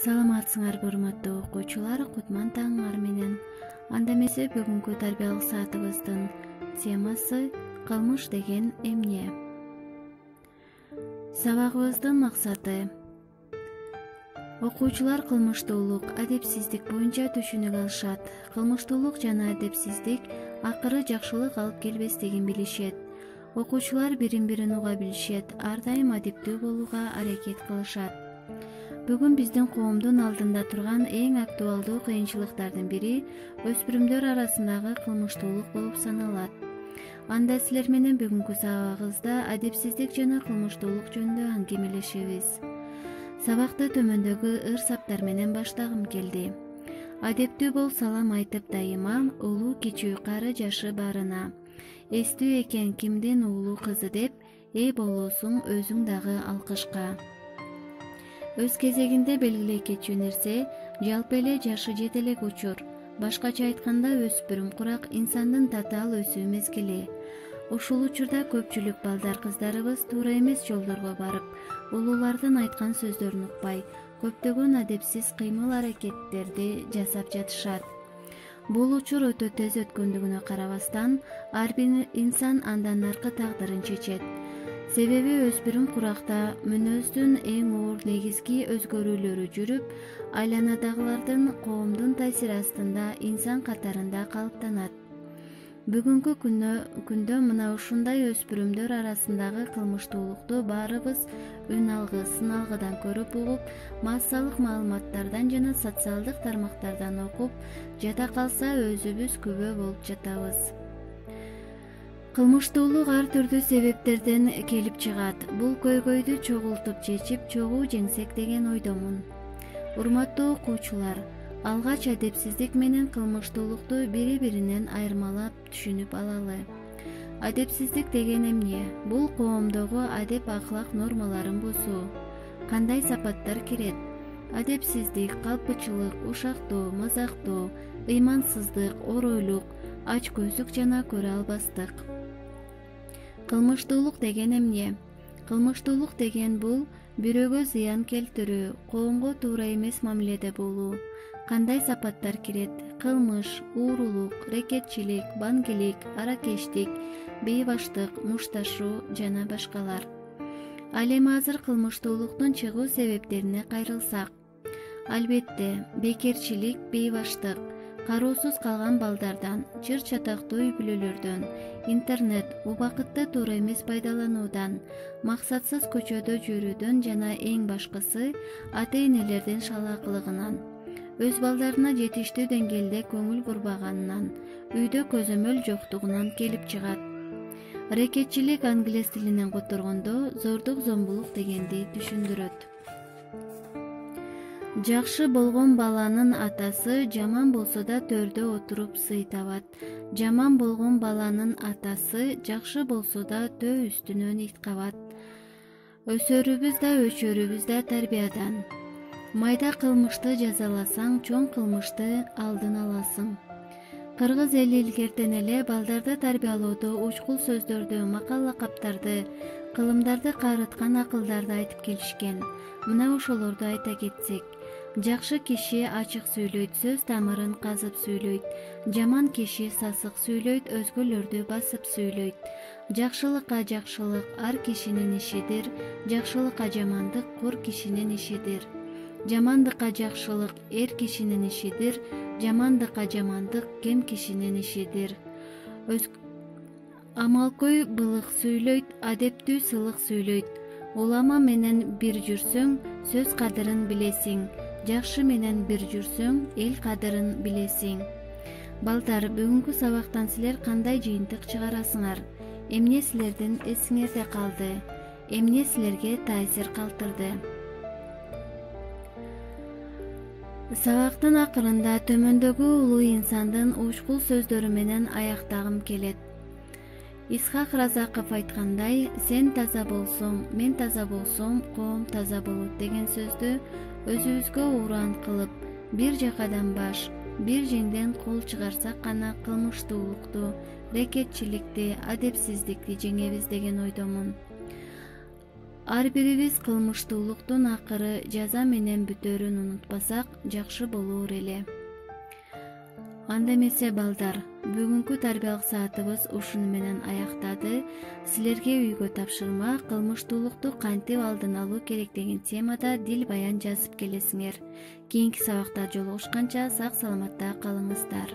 Саламатсыңарбы урматтуу окуучулар, кутман таңыңар менен. Анда эмесе бүгүнкү тарбиялык саатыбыздын темасы кылмыш деген эмне? Сабагыбыздын максаты окуучулар кылмыштуулук, адепсиздик боюнча түшүнүк алышат. Кылмыштуулук жана адепсиздик акыры жакшылык алып келбес деген билишет. Окуучулар бирин-бирин уга билишет, ар дайым адептүү болууга аракет кылышат. Бүгүн биздин коомдун алдында турган эң актуалдуу кыйынчылыктардын бири өспүрүмдөр арасындагы кылмыштуулук болуп саналат. Анда силер менен бүгүнкү сабагыбызда адепсиздик жана кылмыштуулук жөнүндө аңгемелешебиз. Сабакты төмөндөгү ыр-саптар менен баштагым келди. Адептүү бол салам айтып дайыма, улуу кичүү кары жашы барына. Эстүү экен кимдин уулу кызы деп, эй болосуң өзүң дагы алкышка. Өз кезегинде белгилей кетчү нерсе жалпы эле жашы жете элек учур. Башкача айтканда өспүрүм курак инсандын татаал өсүү мезгили. Ушул учурда көпчүлүк балдар кыздарыбыз туура эмес жолдорго барып, улуулардын айткан сөздөрүн укпай, көптөгөн адепсиз кыймыл-аракеттерди жасап жатышат. Бул учур өтө тез өткөндүгүнө карабастан, ар бир инсан андан аркы тагдырын чечет. Себеби өспүрүм куракта мүнөздүн эң оор негизги өзгөрүүлөрү жүрүп, айланадагылардын коомдун таасири астында инсан катарында калыптанат. Бүгүнкү күндө мына ушундай өспүрүмдөр арасындагы кылмыштуулукту баарыбыз үн алгы, сыналгыдан көрүп угуп, массалык маалыматтардан жана социалдык тармактардан окуп, жата калса өзүбүз күбө болуп жатабыз. Кылмыштуулук ар түрдүү себептерден келип чыгат. Бул көйгөйдү чогултуп чечип, чогуу жеңсек деген ойдомун. Урматтуу окуучулар, алгач адепсиздик менен кылмыштуулукту бири-биринен айырмалап түшүнүп алалы. Адепсиздик деген эмне? Бул коомдогу адеп-акылак нормаларын бузуу. Кандай сапаттар кирет? Адепсиздик, калпычылык, ушактоо, мазактоо, ыймансыздык, оройлук, ачкөздүк жана көрө албастык. Кылмыштуулук деген эмне? Кылмыштуулук деген бул бирөөгө зыян келтирүү, коомго туура эмес мамиледе болуу. Кандай сапаттар кирет? Кылмыш, уурулук, рекетчилик, баңгилик, аракештик, бейбаштык, мушташуу жана башкалар. Ал эми азыр кылмыштуулуктун чыгуу себептерине кайрылсак. Албетте, бекерчилик, бейбаштык, кароосуз калган балдардан, чыр-чатактуу үй-бүлөлөрдөн, интернет, убакытты туура эмес пайдалануудан, максатсыз көчөдө жүрүүдөн жана эң башкысы ата-энелердин шалаакылыгынан, өз балдарына жетиштүү деңгээлде көңүл бурбаганынан, үйдө көзөмөл жоктугунан келип чыгат. Рекетчилик англис тилинен которгондо зордук-зомбулук дегенди түшүндүрөт. Жакшы болгон баланын атасы жаман болсо да төрдө отуруп сый табат. Жаман болгон баланын атасы жакшы болсо да төө үстүнөн ит кабат. Өсөрүбүз да өчөрүбүз да тарбиядан. Майда кылмышты жазаласаң, чоң кылмышты алдын аласың. Кыргыз эли илгертен эле балдарды тарбиялоодо учкул сөздөрдү, макал-лакаптарды, кылымдарды каарыткан акылдарды айтып келишкен. Мына ошолорду айта кетсек: жакшы киши ачык сүйлөйт, сөз тамырын казып сүйлөйт. Жаман киши сасык сүйлөйт, өзгөлөрдү басып сүйлөйт. Жакшылыкка жакшылык ар кишинин ишидир, жакшылыкка жамандык кур кишинин ишидир. Жамандыкка жакшылык эр кишинин ишидир, жамандыкка жамандык кем кишинин ишидир. Амалкөй былык сүйлөйт, адептүү сылык сүйлөйт. Улама менен бир жүрсөң, сөз кадырын билесиң. Жакшы менен бир жүрсөң, эл кадырын билесиң. Балдар, бүгүнкү сабактан силер кандай жыйынтык чыгарасыңар? Эмне силердин эсиңерде калды? Эмне силерге таасир калтырды? Сабактын акырында төмөндөгү улуу инсандын учкул сөздөрү менен аяктагым келет. Исхак Разаков айткандай, сен таза болсоң, мен таза болсом, коом таза болот деген сөздү өзүбүзгө уран кылып, бир жакадан баш, бир жеңден кол чыгарсак гана Ар бирибиз кылмыштуулуктун акыры жаза менен бүтөөрүн унутпасак жакшы болоор эле. Анда эмесе балдар, бүгүнкү тарбиялык саатыбыз ушуну менен аяктады. Силерге үйгө тапшырма кылмыштуулукту кантип алдын алуу керек деген темада дил баян жазып келесиңер. Кийинки сабакта жолугушканча сак саламатта калыңыздар.